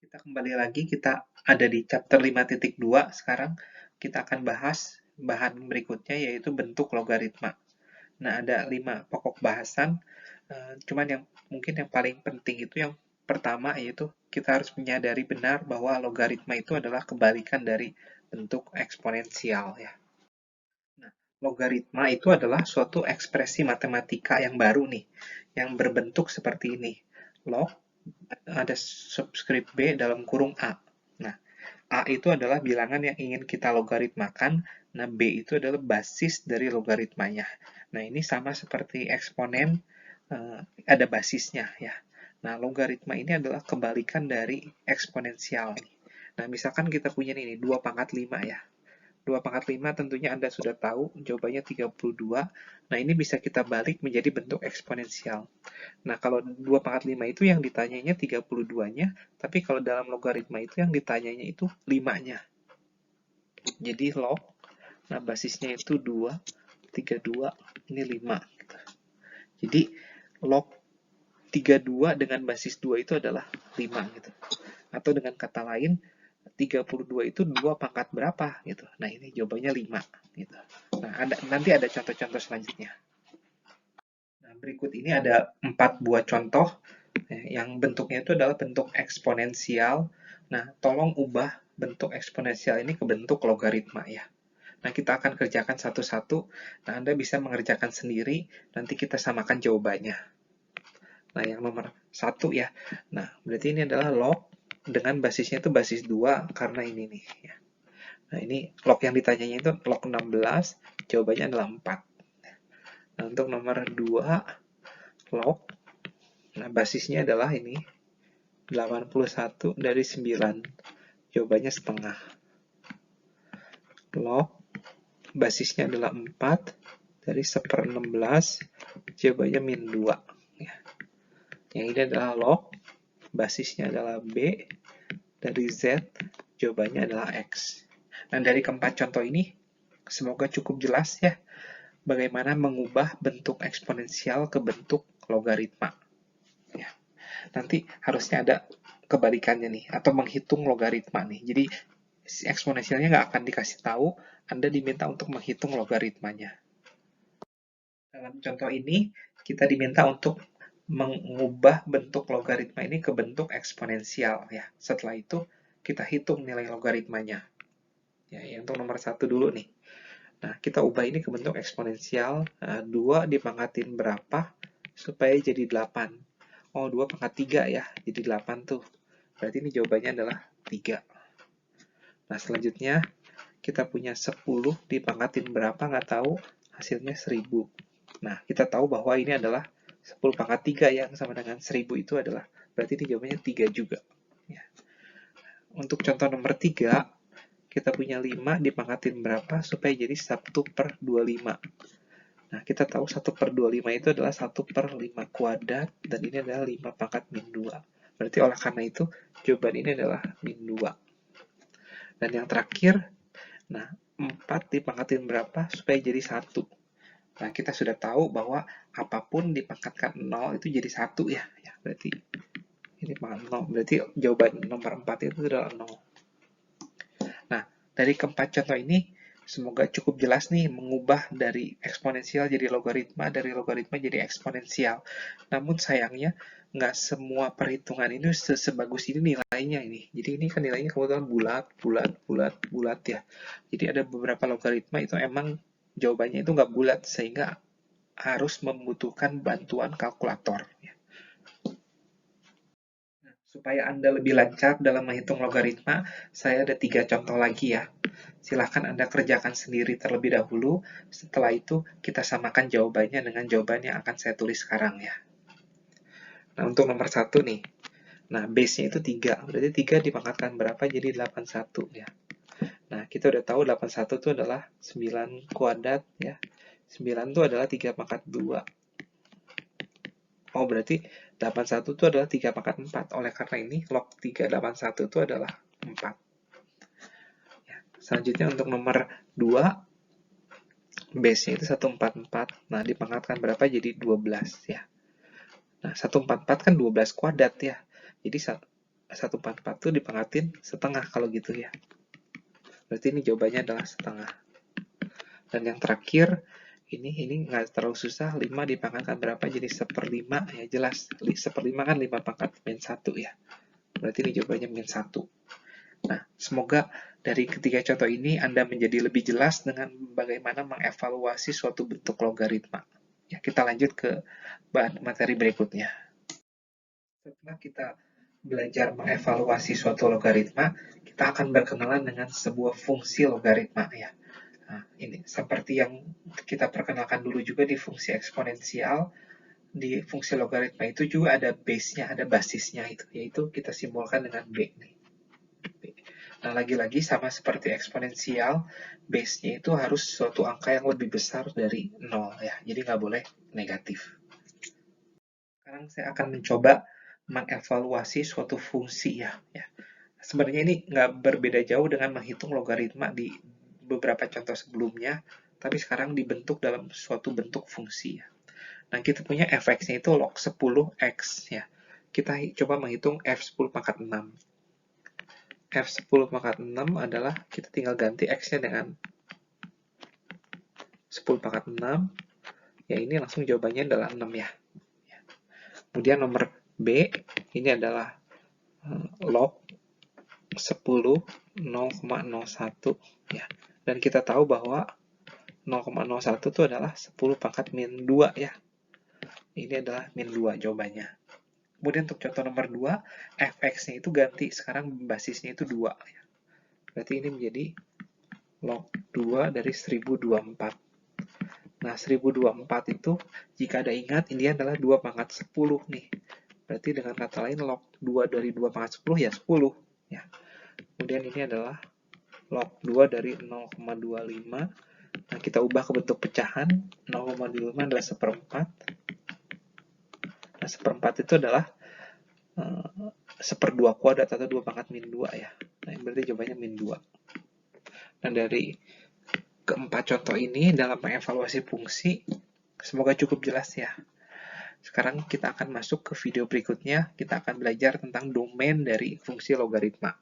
Kita kembali lagi, kita ada di chapter 5.2 sekarang. Kita akan bahas bahan berikutnya yaitu bentuk logaritma. Nah, ada 5 pokok bahasan, cuman yang mungkin yang paling penting itu yang pertama yaitu kita harus menyadari benar bahwa logaritma itu adalah kebalikan dari bentuk eksponensial ya. Nah, logaritma itu adalah suatu ekspresi matematika yang baru nih, yang berbentuk seperti ini. Log ada subscript B dalam kurung A. Nah, A itu adalah bilangan yang ingin kita logaritmakan. Nah, B itu adalah basis dari logaritmanya. Nah, ini sama seperti eksponen, ada basisnya ya. Nah, logaritma ini adalah kebalikan dari eksponensial. Nah, misalkan kita punya ini 2 pangkat 5 ya. 2 pangkat 5 tentunya Anda sudah tahu, jawabannya 32. Nah, ini bisa kita balik menjadi bentuk eksponensial. Nah, kalau 2 pangkat 5 itu yang ditanyanya 32-nya, tapi kalau dalam logaritma itu yang ditanyanya itu 5-nya. Jadi log, nah basisnya itu 2, 32, ini 5. Jadi log 32 dengan basis 2 itu adalah 5 gitu. Atau dengan kata lain, 32 itu 2 pangkat berapa gitu. Nah, ini jawabannya 5 gitu. Nah, nanti ada contoh-contoh selanjutnya. Nah, berikut ini ada 4 buah contoh yang bentuknya itu adalah bentuk eksponensial. Nah, tolong ubah bentuk eksponensial ini ke bentuk logaritma ya. Nah, kita akan kerjakan satu-satu. Nah, Anda bisa mengerjakan sendiri, nanti kita samakan jawabannya. Nah, yang nomor 1 ya. Nah, berarti ini adalah log dengan basisnya itu basis 2 karena ini nih ya. Nah, ini log yang ditanyanya itu log 16, jawabannya adalah 4. Nah, untuk nomor 2, log. Nah, basisnya adalah ini 81 dari 9. Jawabannya setengah. Log. Basisnya adalah 4 dari 1/16. Jawabannya min 2. Ya. Yang ini adalah log. Basisnya adalah B dari Z. Jawabannya adalah X. Nah, dari keempat contoh ini, semoga cukup jelas ya bagaimana mengubah bentuk eksponensial ke bentuk logaritma. Ya. Nanti harusnya ada kebalikannya nih, atau menghitung logaritma nih. Jadi eksponensialnya nggak akan dikasih tahu, Anda diminta untuk menghitung logaritmanya. Dalam contoh ini, kita diminta untuk mengubah bentuk logaritma ini ke bentuk eksponensial ya. Setelah itu, kita hitung nilai logaritmanya. Ya, untuk nomor 1 dulu nih. Nah, kita ubah ini ke bentuk eksponensial. 2 dipangkatin berapa supaya jadi 8. Oh, 2 pangkat 3 ya, jadi 8 tuh. Berarti ini jawabannya adalah 3. Nah, selanjutnya kita punya 10 dipangkatin berapa, nggak tahu, hasilnya 1000. Nah, kita tahu bahwa ini adalah 10 pangkat 3 yang sama dengan 1000 itu adalah, berarti ini jawabannya 3 juga. Ya. Untuk contoh nomor 3, kita punya 5 dipangkatin berapa supaya jadi 1/25. Nah, kita tahu 1/25 itu adalah 1/5 kuadrat, dan ini adalah 5 pangkat min 2. Berarti oleh karena itu, jawaban ini adalah min 2. Dan yang terakhir, nah, 4 dipangkatin berapa supaya jadi 1. Nah, kita sudah tahu bahwa apapun dipangkatkan 0 itu jadi 1 ya. Berarti ini pangkat 0. Berarti jawaban nomor 4 itu adalah 0. Nah, dari keempat contoh ini, semoga cukup jelas nih mengubah dari eksponensial jadi logaritma, dari logaritma jadi eksponensial. Namun sayangnya, nggak semua perhitungan ini sebagus ini nilainya ini. Jadi ini kan nilainya kebetulan bulat ya. Jadi ada beberapa logaritma itu emang jawabannya itu nggak bulat, sehingga harus membutuhkan bantuan kalkulator. Supaya Anda lebih lancar dalam menghitung logaritma, saya ada 3 contoh lagi ya. Silahkan Anda kerjakan sendiri terlebih dahulu, setelah itu kita samakan jawabannya dengan jawaban yang akan saya tulis sekarang ya. Nah, untuk nomor 1 nih, nah base-nya itu 3, berarti 3 dipangkatkan berapa jadi 81 ya. Nah, kita udah tahu 81 itu adalah 9 kuadrat ya. 9 itu adalah 3 pangkat 2. Oh, berarti 81 itu adalah 3 pangkat 4. Oleh karena ini, log 381 itu adalah 4. Ya. Selanjutnya untuk nomor 2, base-nya itu 144. Nah, dipangkatkan berapa jadi 12 ya. Nah, 144 kan 12 kuadrat ya. Jadi 144 itu dipangkatin setengah kalau gitu ya. Berarti ini jawabannya adalah setengah. Dan yang terakhir, ini nggak terlalu susah, 5 dipangkatkan berapa jadi 1/5, ya jelas. 1/5 kan 5 pangkat min 1 ya. Berarti ini jawabannya min 1. Nah, semoga dari ketiga contoh ini Anda menjadi lebih jelas dengan bagaimana mengevaluasi suatu bentuk logaritma. Ya, kita lanjut ke materi berikutnya. Setelah kita belajar mengevaluasi suatu logaritma, kita akan berkenalan dengan sebuah fungsi logaritma ya. Nah, ini seperti yang kita perkenalkan dulu juga di fungsi eksponensial, di fungsi logaritma itu juga ada base-nya, ada basisnya itu, yaitu kita simbolkan dengan B nih. Nah, lagi-lagi sama seperti eksponensial, base-nya itu harus suatu angka yang lebih besar dari 0 ya, jadi nggak boleh negatif. Sekarang saya akan mencoba mengevaluasi suatu fungsi ya. Sebenarnya ini nggak berbeda jauh dengan menghitung logaritma di beberapa contoh sebelumnya, tapi sekarang dibentuk dalam suatu bentuk fungsi ya. Nah, kita punya fx-nya itu log 10x ya. Kita coba menghitung f10 pangkat 6. f10 pangkat 6 adalah kita tinggal ganti x-nya dengan 10 pangkat 6. Ya, ini langsung jawabannya adalah 6 ya. Kemudian nomor B, ini adalah log 10 0,01 ya. Dan kita tahu bahwa 0,01 itu adalah 10 pangkat min 2 ya. Ini adalah min 2 jawabannya. Kemudian untuk contoh nomor 2, fx-nya itu ganti, sekarang basisnya itu 2 ya. Berarti ini menjadi log 2 dari 1024. Nah, 1024 itu jika Anda ingat ini adalah 2 pangkat 10 nih. Berarti dengan kata lain log 2 dari 2 pangkat 10 ya 10 ya. Kemudian ini adalah log 2 dari 0,25. Nah, kita ubah ke bentuk pecahan. 0,25 adalah 1/4. Nah, 1/4 itu adalah 1/2 kuadrat atau 2 pangkat min 2 ya. Nah, berarti jawabannya min 2. Nah, dari keempat contoh ini dalam mengevaluasi fungsi, semoga cukup jelas ya. Sekarang kita akan masuk ke video berikutnya, kita akan belajar tentang domain dari fungsi logaritma.